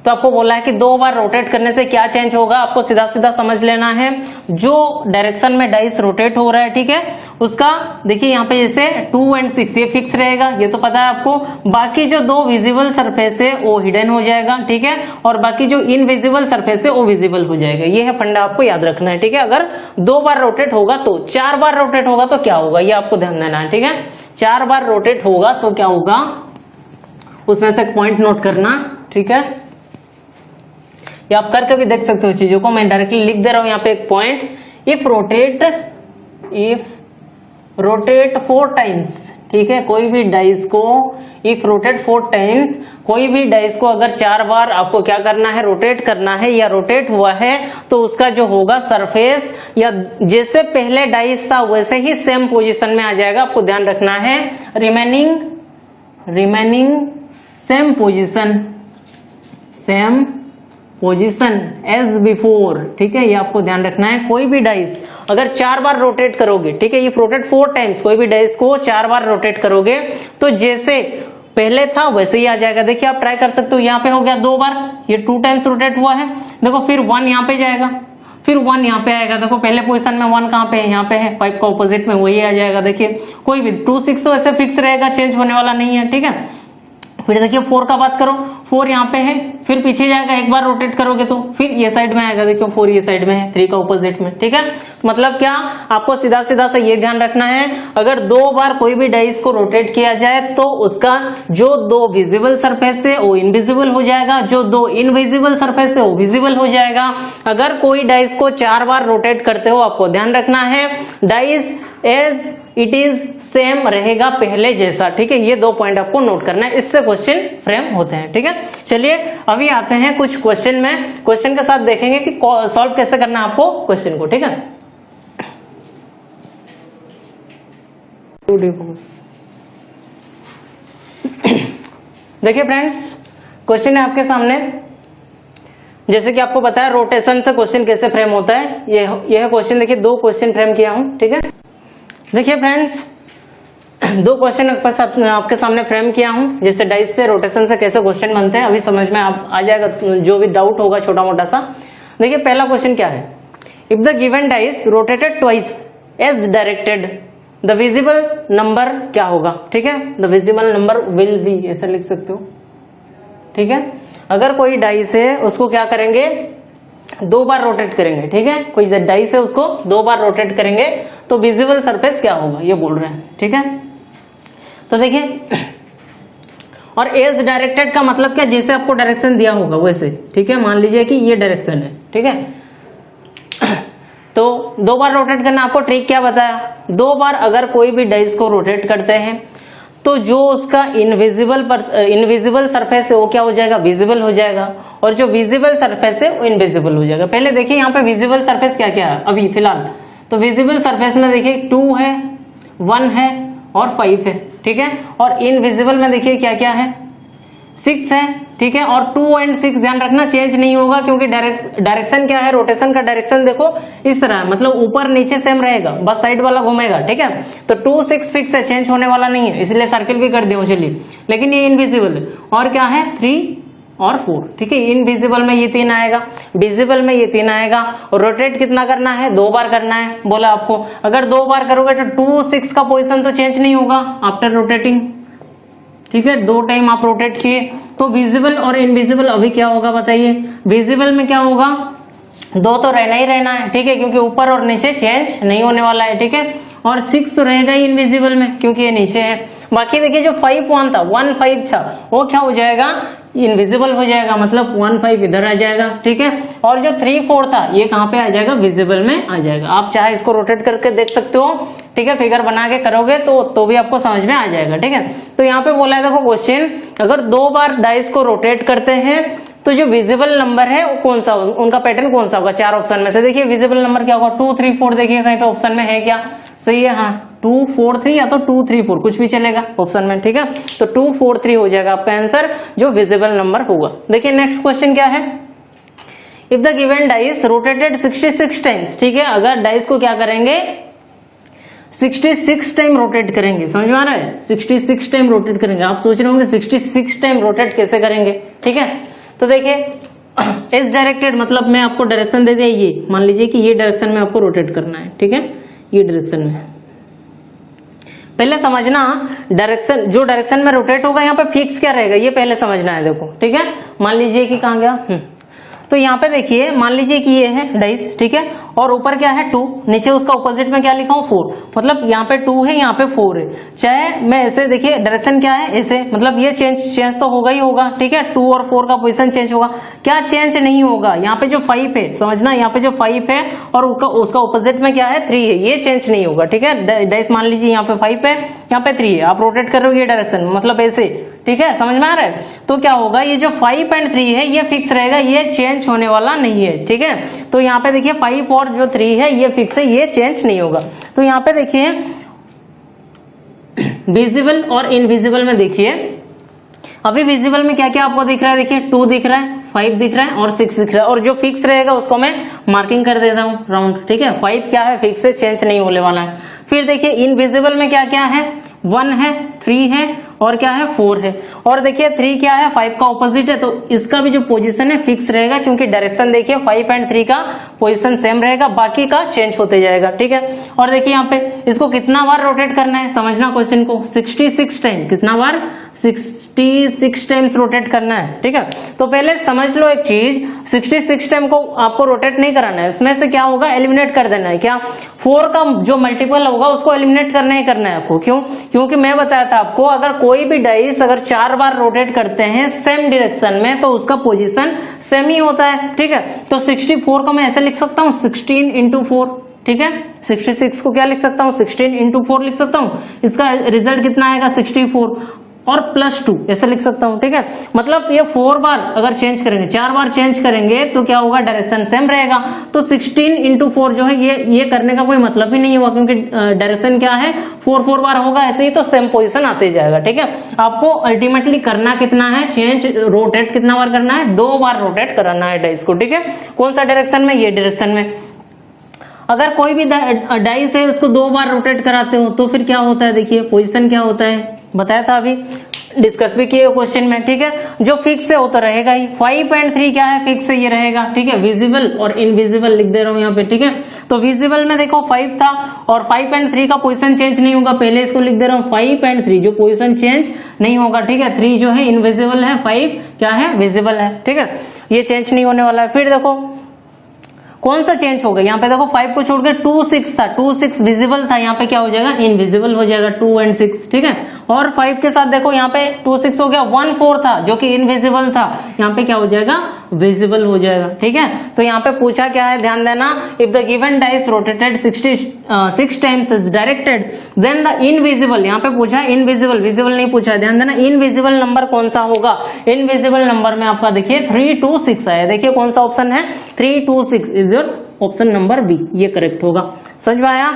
तो आपको बोला है कि 2 बार रोटेट करने से क्या चेंज होगा, आपको सीधा सीधा समझ लेना है। जो डायरेक्शन में डाइस रोटेट हो रहा है, ठीक है, उसका देखिए यहाँ पे जैसे 2 and 6 ये फिक्स रहेगा, ये तो पता है आपको। बाकी जो 2 विजिबल सरफेस है वो हिडन हो जाएगा, ठीक है। और बाकी जो इनविजिबल सरफेस है वो विजिबल हो जाएगा। ये है फंडा, आपको याद रखना है, ठीक है। अगर 2 बार रोटेट होगा तो 4 बार रोटेट होगा तो क्या होगा, ये आपको ध्यान देना है, ठीक है। 4 बार रोटेट होगा तो क्या होगा, उसमें से एक पॉइंट नोट करना, ठीक है। या आप करके भी देख सकते हो चीजों को, मैं डायरेक्टली लिख दे रहा हूं यहाँ पे एक पॉइंट। इफ रोटेट 4 टाइम्स, ठीक है, कोई भी डाइस को इफ रोटेट 4 टाइम्स, कोई भी डाइस को अगर 4 बार आपको क्या करना है, रोटेट करना है या रोटेट हुआ है तो उसका जो होगा सरफेस, या जैसे पहले डाइस था वैसे ही सेम पोजीशन में आ जाएगा। आपको ध्यान रखना है, remaining same position as before, ठीक है। ये आपको ध्यान रखना है। कोई भी डाइस अगर 4 बार रोटेट करोगे, ठीक है, ये रोटेट 4 टाइम्स, कोई भी डाइस को 4 बार रोटेट करोगे तो जैसे पहले था वैसे ही आ जाएगा। देखिए आप ट्राई कर सकते हो, यहाँ पे हो गया 2 बार, ये 2 टाइम्स रोटेट हुआ है। देखो फिर 1 यहाँ पे जाएगा, फिर 1 यहाँ पे आएगा। देखो पहले पोजीशन में 1 कहाँ पे है, यहाँ पे है, 5 का ऑपोजिट में वही आ जाएगा। देखिए कोई भी 2 6 तो ऐसे फिक्स रहेगा, चेंज होने वाला नहीं है, ठीक है। फिर देखिए 4 का बात करो, 4 यहाँ पे है, फिर पीछे जाएगा, एक बार रोटेट करोगे तो फिर ये साइड में आएगा। देखियो 4 ये साइड में है, 3 का ऑपोजिट में, ठीक है। मतलब क्या, आपको सीधा सीधा से ये ध्यान रखना है, अगर 2 बार कोई भी डाइस को रोटेट किया जाए तो उसका जो 2 विजिबल सरफेस है वो इनविजिबल हो जाएगा, जो 2 इनविजिबल सरफेस है वो विजिबल हो जाएगा। अगर कोई डाइस को 4 बार रोटेट करते हो, आपको ध्यान रखना है dice as it is same रहेगा पहले जैसा, ठीक है। ये 2 पॉइंट आपको नोट करना है, इससे क्वेश्चन फ्रेम होते हैं, ठीक है। चलिए अभी आते हैं कुछ क्वेश्चन में, क्वेश्चन के साथ देखेंगे कि सॉल्व कैसे करना है आपको क्वेश्चन को, ठीक है। देखिए फ्रेंड्स, क्वेश्चन है आपके सामने। जैसे कि आपको पता है रोटेशन से क्वेश्चन कैसे फ्रेम होता है, यह क्वेश्चन देखिए 2 क्वेश्चन फ्रेम किया हूं, ठीक है। देखिए फ्रेंड्स, 2 क्वेश्चन आपके सामने फ्रेम किया हूं, जैसे डाइस से रोटेशन से कैसे क्वेश्चन बनते हैं, अभी समझ में आ जाएगा जो भी डाउट होगा छोटा मोटा सा। देखिए पहला क्वेश्चन क्या है, if the given dice rotated twice as directed the visible number क्या होगा, ठीक है। The visible number will be, ऐसा लिख सकते हो, ठीक है। अगर कोई डाइस है उसको क्या करेंगे, 2 बार रोटेट करेंगे, ठीक है। कोई डाइस है उसको 2 बार रोटेट करेंगे तो विजिबल सरफेस क्या होगा, ये बोल रहे हैं, ठीक है। तो देखिए, और एज डायरेक्टेड का मतलब क्या, जैसे आपको डायरेक्शन दिया होगा वैसे, ठीक है। मान लीजिए कि ये डायरेक्शन है, ठीक है। तो 2 बार रोटेट करना, आपको ट्रिक क्या बताया, 2 बार अगर कोई भी डाइस को रोटेट करते हैं तो जो उसका इनविजिबल सरफेस है वो क्या हो जाएगा, विजिबल हो जाएगा, और जो विजिबल सरफेस है वो इनविजिबल हो जाएगा। पहले देखिए यहाँ पे विजिबल सरफेस क्या क्या है अभी फिलहाल, तो विजिबल सरफेस में देखिए 2 है, 1 है और 5 है, ठीक है। और इनविजिबल में देखिए क्या क्या है, 6 है, ठीक है। और 2 और 6 ध्यान रखना चेंज नहीं होगा, क्योंकि डायरेक्शन क्या है, रोटेशन का डायरेक्शन देखो इस तरह है, मतलब ऊपर नीचे सेम रहेगा, बस साइड वाला घूमेगा, ठीक है। तो 2 6 फिक्स है, चेंज होने वाला नहीं है, इसलिए सर्किल भी कर दिया चलिए। लेकिन ये इनविजिबल है। और क्या है, 3 और 4, ठीक है। इनविजिबल में ये 3 आएगा, विजिबल में ये 3 आएगा। और रोटेट कितना करना है, 2 बार करना है बोला आपको। अगर 2 बार करोगे तो 2 6 का पोजीशन तो चेंज नहीं होगा आफ्टर रोटेटिंग, ठीक है। 2 टाइम आप रोटेट किए। तो विजिबल और इनविजिबल अभी क्या होगा बताइए। विजिबल में क्या होगा, 2 तो रहना ही रहना है, ठीक है, क्योंकि ऊपर और नीचे चेंज नहीं होने वाला है, ठीक है। और 6 तो रहेगा ही इनविजिबल में, क्योंकि ये नीचे है। बाकी देखिए जो 5 1 था, 1 5 था, वो क्या हो जाएगा, इनविजिबल हो जाएगा, मतलब 1 5 इधर आ जाएगा, ठीक है। और जो 3 4 था ये कहां पे आ जाएगा, विजिबल में आ जाएगा। आप चाहे इसको रोटेट करके देख सकते हो, ठीक है, फिगर बना के करोगे तो भी आपको समझ में आ जाएगा, ठीक है। तो यहाँ पे बोला है देखो क्वेश्चन, अगर 2 बार डाइस को रोटेट करते हैं तो जो विजिबल नंबर है वो कौन सा, उनका पैटर्न कौन सा होगा। 4 ऑप्शन में से देखिए विजिबल नंबर क्या होगा, 2 3 4, देखिए कहीं पे ऑप्शन में है क्या, सही है, हाँ 2 4 3 या तो 2 3 4 कुछ भी चलेगा ऑप्शन में, ठीक है। तो 2 4 3 हो जाएगा आपका आंसर, जो विजिबल नंबर होगा। देखिए नेक्स्ट क्वेश्चन क्या है, if the given dice rotated 66 times, ठीक है। अगर डाइस को क्या करेंगे, 66 टाइम रोटेट करेंगे, समझ में आ रहा है, 66 टाइम रोटेट करेंगे। आप सोच रहे होंगे 66 टाइम रोटेट कैसे करेंगे, ठीक है। तो देखिए इस डायरेक्टेड, मतलब मैं आपको डायरेक्शन दे दिया, ये मान लीजिए कि ये डायरेक्शन में आपको रोटेट करना है, ठीक है, ये डायरेक्शन में। पहले समझना डायरेक्शन, जो डायरेक्शन में रोटेट होगा यहाँ पे फिक्स क्या रहेगा, ये पहले समझना है, देखो, ठीक है। मान लीजिए कि कहाँ गया, तो यहाँ पे देखिए मान लीजिए कि ये है डाइस, ठीक है, और ऊपर क्या है 2, नीचे उसका ऑपोजिट में क्या लिखा हूँ 4, मतलब यहाँ पे 2 है, यहाँ पे 4 है। चाहे मैं ऐसे, देखिए डायरेक्शन क्या है ऐसे, मतलब ये चेंज तो होगा ही होगा, ठीक है। 2 और 4 का पोजीशन चेंज होगा, क्या चेंज नहीं होगा, यहाँ पे जो 5 है, समझना यहाँ पे जो 5 है और उसका ऑपोजिट में क्या है 3 है, ये चेंज नहीं होगा, ठीक है। डाइस मान लीजिए यहाँ पे 5 है, यहाँ पे 3 है, आप रोटेट कर रहे हो ये डायरेक्शन, मतलब ऐसे, ठीक है, समझ में आ रहा है। तो क्या होगा, ये जो 5 और 3 है ये फिक्स रहेगा, ये चेंज होने वाला नहीं है, ठीक है। तो यहाँ पे देखिए 5 और जो 3 है ये फिक्स है, ये चेंज नहीं होगा। तो यहाँ पे देखिए विजिबल और इनविजिबल में देखिए, अभी विजिबल में क्या क्या आपको दिख रहा है, देखिए 2 दिख रहा है, 5 दिख रहा है और 6 दिख रहा है। और जो फिक्स रहेगा उसको मैं मार्किंग कर देता हूँ राउंड, ठीक है। 5 क्या है, फिक्स है, चेंज नहीं होने वाला है। फिर देखिए इनविजिबल में क्या क्या है, 1 है, 3 है और क्या है 4 है। और देखिए 3 क्या है, 5 का ऑपोजिट है, तो इसका भी जो पोजीशन है फिक्स रहेगा, क्योंकि डायरेक्शन देखिए 5 और 3 का पोजीशन सेम रहेगा, बाकी का चेंज होते जाएगा, ठीक है। और देखिए यहाँ पे इसको कितना बार रोटेट करना है, समझना क्वेश्चन को, 66 टाइम, कितना बार, 66 टाइम्स रोटेट करना है, ठीक है। तो पहले समझ लो एक चीज, 66 टाइम को आपको रोटेट नहीं कराना है, इसमें से क्या होगा, एलिमिनेट कर देना है, क्या 4 का जो मल्टीपल होगा उसको एलिमिनेट करना ही करना है आपको। क्यों, क्योंकि मैं बताया था आपको, अगर कोई भी डाइस अगर 4 बार रोटेट करते हैं सेम डायरेक्शन में तो उसका पोजीशन सेम ही होता है, ठीक है। तो 64 को मैं ऐसे लिख सकता हूँ 16 × 4, ठीक है। 66 को क्या लिख सकता हूँ, 16 × 4 लिख सकता हूँ, इसका रिजल्ट कितना आएगा 64 और +2 ऐसे लिख सकता हूं, ठीक है। मतलब ये 4 बार अगर चेंज करेंगे, 4 बार चेंज करेंगे तो क्या होगा, डायरेक्शन सेम रहेगा। तो 16 × 4 जो है ये करने का कोई मतलब ही नहीं हुआ, क्योंकि डायरेक्शन क्या है 4 बार होगा, ऐसे ही तो सेम पोजीशन आते जाएगा, ठीक है। आपको अल्टीमेटली करना कितना है, चेंज रोटेट कितना बार करना है, 2 बार रोटेट कराना है डाइस को, ठीक है। कौन सा डायरेक्शन में, ये डायरेक्शन में। अगर कोई भी डाइस है उसको 2 बार रोटेट कराते हो तो फिर क्या होता है, देखिए पोजीशन क्या होता है, बताया था अभी, डिस्कस भी किए क्वेश्चन में, ठीक है। जो फिक्स है वो तो रहेगा ही, 5 और 3 क्या है, फिक्स है, ये रहेगा, ठीक है। विजिबल और इनविजिबल लिख दे रहा हूं यहाँ पे, ठीक है। तो विजिबल में देखो 5 था और 5 और 3 का पोजीशन चेंज नहीं होगा, पहले इसको लिख दे रहा हूँ 5 और 3 जो पोजीशन चेंज नहीं होगा, ठीक है। 3 जो है इनविजिबल है, 5 क्या है, विजिबल है, ठीक है, ये चेंज नहीं होने वाला है। फिर देखो कौन सा चेंज हो गया, यहाँ पे देखो 5 को छोड़ के 2 6 था, 2 6 विजिबल था, यहाँ पे क्या हो जाएगा, इनविजिबल हो जाएगा, 2 और 6, ठीक है। और 5 के साथ देखो यहाँ पे 2 6 हो गया, 1 4 था जो कि इनविजिबल था, यहाँ पे क्या हो जाएगा, विजिबल हो जाएगा, ठीक है। तो यहाँ पे पूछा क्या है, ध्यान देना, if the given dice rotated 66 times is directed then the invisible, यहाँ पे पूछा इनविजिबल, विजिबल नहीं पूछा, ध्यान देना, इनविजिबल नंबर कौन सा होगा। इनविजिबल नंबर में आपका देखिए 3 2 6 है, देखिए कौन सा ऑप्शन है, 3 2 6 is your option number B, ये करेक्ट होगा। समझ में आया।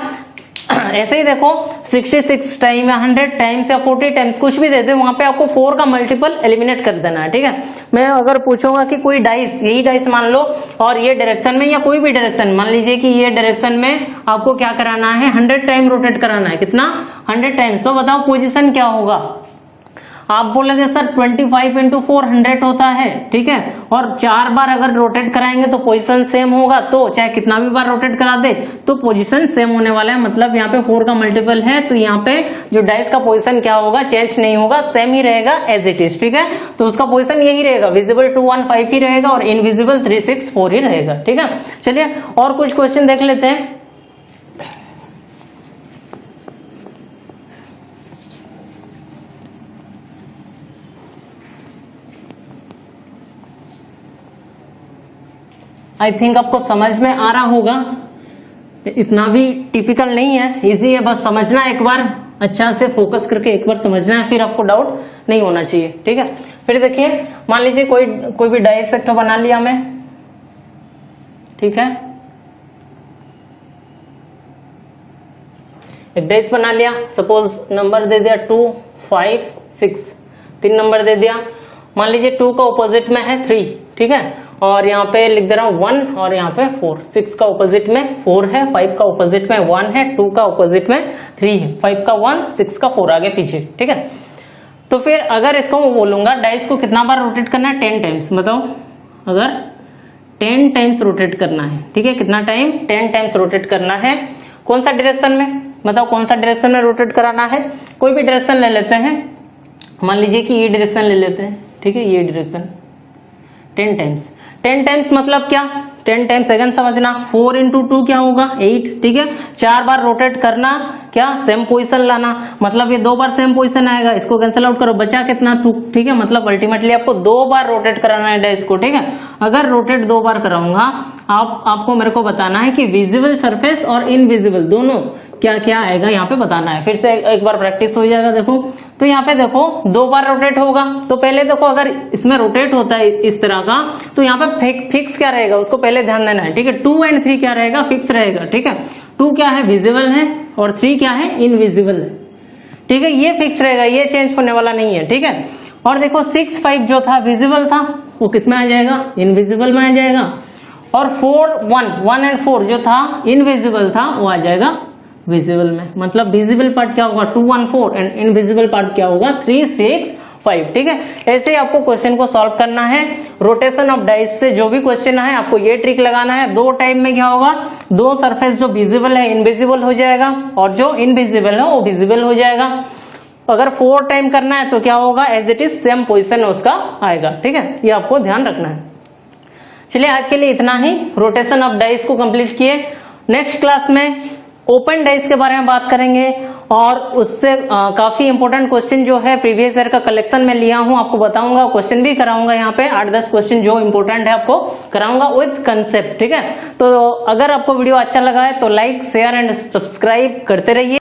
ऐसे ही देखो 66 टाइम या 100 टाइम्स या 40 टाइम्स कुछ भी दे दे, वहां पे आपको 4 का मल्टीपल एलिमिनेट कर देना है। ठीक है, मैं अगर पूछूंगा कि कोई डाइस, यही डाइस मान लो और ये डायरेक्शन में या कोई भी डायरेक्शन, मान लीजिए कि ये डायरेक्शन में आपको क्या कराना है, 100 टाइम रोटेट कराना है। कितना? 100 टाइम्स। तो बताओ पोजीशन क्या होगा? आप बोलेंगे सर 25 इंटू 4 100 होता है। ठीक है, और 4 बार अगर रोटेट कराएंगे तो पोजीशन सेम होगा, तो चाहे कितना भी बार रोटेट करा दे तो पोजीशन सेम होने वाला है। मतलब यहाँ पे 4 का मल्टीपल है, तो यहाँ पे जो डाइस का पोजीशन क्या होगा, चेंज नहीं होगा, सेम ही रहेगा एज इट इज। ठीक है, तो उसका पोजीशन यही रहेगा, विजिबल 215 ही रहेगा और इनविजिबल 364 ही रहेगा। ठीक है, चलिए और कुछ क्वेश्चन देख लेते हैं। आई थिंक आपको समझ में आ रहा होगा, इतना भी टिपिकल नहीं है, इजी है, बस समझना एक बार अच्छा से फोकस करके एक बार समझना है, फिर आपको डाउट नहीं होना चाहिए। ठीक है, फिर देखिए मान लीजिए कोई भी डाइस सेक्टर बना लिया मैं। ठीक है, एक डाइस बना लिया, सपोज नंबर दे दिया 2 5 6, 3 नंबर दे दिया। मान लीजिए 2 का ऑपोजिट में है 3। ठीक है, और यहाँ पे लिख दे रहा हूं 1 और यहाँ पे 4। 6 का ऑपोजिट में 4 है, 5 का ऑपोजिट में 1 है, 2 का ऑपोजिट में 3 है, 5 का 1, 6 का 4 आगे पीछे। ठीक है, तो फिर अगर इसको मैं बोलूंगा डाइस को कितना बार रोटेट करना है, 10 टाइम्स। बताओ अगर 10 टाइम्स रोटेट करना है, ठीक है, कितना टाइम, 10 टाइम्स रोटेट करना है। कौन सा डायरेक्शन में, बताओ कौन सा डायरेक्शन में रोटेट कराना है। कोई भी डायरेक्शन ले लेते हैं, मान लीजिए कि ये डायरेक्शन ले लेते हैं। ठीक है, ये डायरेक्शन 10 टाइम्स। 10 टाइम्स मतलब क्या, 10 टाइम्स सेकंड समझना, 4 इंटू 2 क्या होगा 8। ठीक है, 4 बार रोटेट करना, क्या सेम पोजीशन लाना, मतलब ये 2 बार सेम पोजीशन आएगा, इसको कैंसिल आउट करो, बचा कितना 2। ठीक है, मतलब अल्टीमेटली आपको 2 बार रोटेट कराना है डाइस को। ठीक है, अगर रोटेट 2 बार कराऊंगा, आपको मेरे को बताना है कि विजिबल सरफेस और इनविजिबल दोनों क्या क्या आएगा, यहाँ पे बताना है। फिर से एक बार प्रैक्टिस हो जाएगा। देखो तो यहाँ पे देखो 2 बार रोटेट होगा, तो पहले देखो अगर इसमें रोटेट होता है इस तरह का, तो यहाँ पे फिक्स क्या रहेगा उसको पहले ध्यान देना है। ठीक है, 2 और 3 क्या रहेगा, फिक्स रहेगा। ठीक है, 2 क्या है, विजिबल है, और 3 क्या है, इनविजिबल है। ठीक है, ये फिक्स रहेगा, ये चेंज होने वाला नहीं है। ठीक है, और देखो 6 5 जो था विजिबल था, वो किस में आ जाएगा, इनविजिबल में आ जाएगा। और 4 1 एंड 4 जो था इनविजिबल था, वो आ जाएगा विजिबल में। मतलब विजिबल पार्ट क्या होगा 2 1 4 एंड इनविजिबल पार्ट क्या होगा 3 6 5। ठीक है, ऐसे ही आपको क्वेश्चन को सॉल्व करना है। रोटेशन ऑफ डाइस से जो भी क्वेश्चन है आपको ये ट्रिक लगाना है। 2 टाइम में क्या होगा, 2 सरफेस जो विजिबल है इनविजिबल हो जाएगा और जो इनविजिबल है वो विजिबल हो जाएगा। अगर 4 टाइम करना है तो क्या होगा, as it is same position उसका आएगा। ठीक है, ये आपको ध्यान रखना है। चलिए आज के लिए इतना ही, रोटेशन ऑफ डाइस को कंप्लीट किए। नेक्स्ट क्लास में ओपन डाइस के बारे में बात करेंगे और उससे काफी इंपॉर्टेंट क्वेश्चन जो है प्रीवियस ईयर का कलेक्शन में लिया हूं, आपको बताऊंगा, क्वेश्चन भी कराऊंगा। यहाँ पे 8-10 क्वेश्चन जो इंपॉर्टेंट है आपको कराऊंगा विद कंसेप्ट। ठीक है, तो अगर आपको वीडियो अच्छा लगा है तो लाइक शेयर एंड सब्सक्राइब करते रहिए।